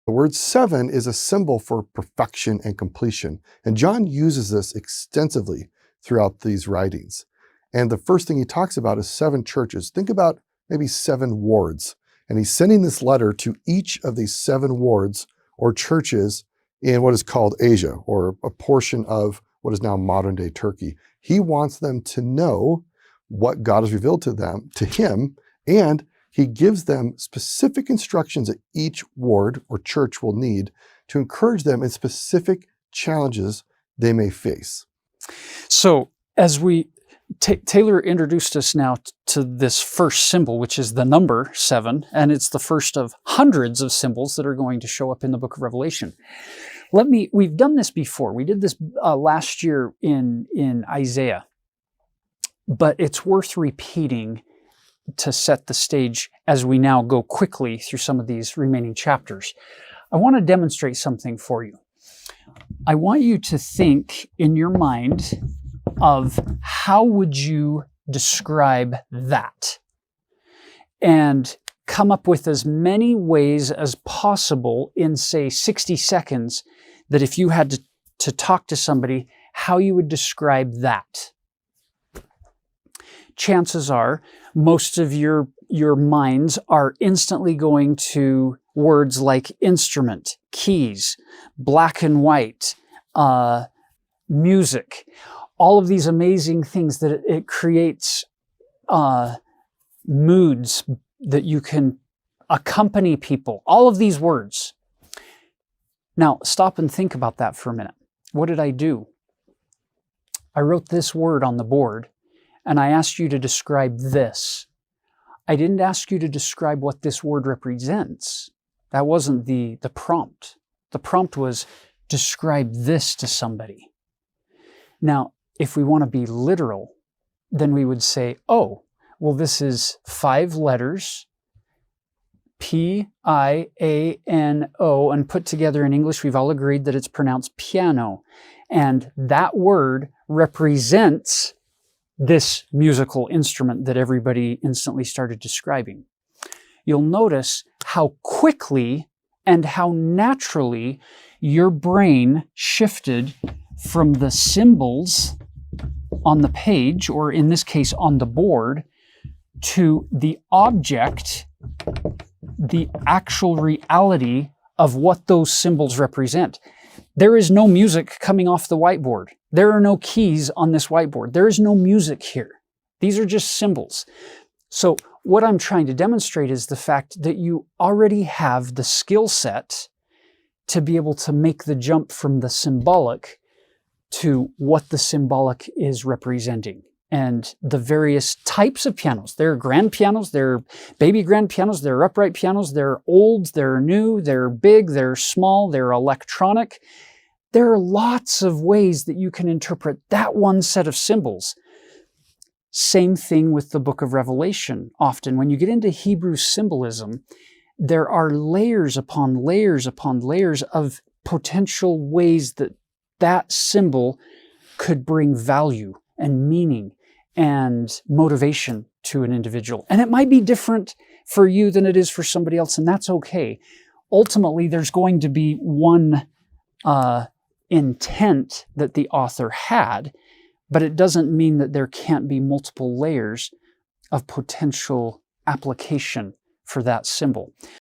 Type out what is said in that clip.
The word 7 is a symbol for perfection and completion, and John uses this extensively throughout these writings. And the first thing he talks about is 7 churches. Think about maybe 7 wards, and he's sending this letter to each of these 7 wards or churches in what is called Asia, or a portion of what is now modern-day Turkey. He wants them to know what God has revealed to him, and he gives them specific instructions that each ward or church will need to encourage them in specific challenges they may face. So as Taylor introduced us now to this first symbol, which is the number 7, and it's the first of hundreds of symbols that are going to show up in the book of Revelation. We've done this before. We did this last year in Isaiah, but it's worth repeating to set the stage as we now go quickly through some of these remaining chapters. I want to demonstrate something for you. I want you to think in your mind of how would you describe that, and come up with as many ways as possible in, say, 60 seconds, that if you had to talk to somebody, how you would describe that. Chances are most of your minds are instantly going to words like instrument, keys, black and white, music, all of these amazing things that it creates moods that you can accompany people, all of these words. Now, stop and think about that for a minute. What did I do? I wrote this word on the board, and I asked you to describe this. I didn't ask you to describe what this word represents. That wasn't the prompt. The prompt was, describe this to somebody. Now, if we want to be literal, then we would say, oh, well, this is 5 letters, P-I-A-N-O, and put together in English, we've all agreed that it's pronounced piano. And that word represents this musical instrument that everybody instantly started describing. You'll notice how quickly and how naturally your brain shifted from the symbols on the page, or in this case on the board, to the object, the actual reality of what those symbols represent. There is no music coming off the whiteboard. There are no keys on this whiteboard. There is no music here. These are just symbols. So what I'm trying to demonstrate is the fact that you already have the skill set to be able to make the jump from the symbolic to what the symbolic is representing, and the various types of pianos. There are grand pianos, there are baby grand pianos, there are upright pianos, there are old, there are new, they're big, they're small, they're electronic. There are lots of ways that you can interpret that one set of symbols. Same thing with the book of Revelation. Often when you get into Hebrew symbolism, there are layers upon layers upon layers of potential ways that that symbol could bring value and meaning and motivation to an individual. And it might be different for you than it is for somebody else, and that's okay. Ultimately, there's going to be one intent that the author had, but it doesn't mean that there can't be multiple layers of potential application for that symbol.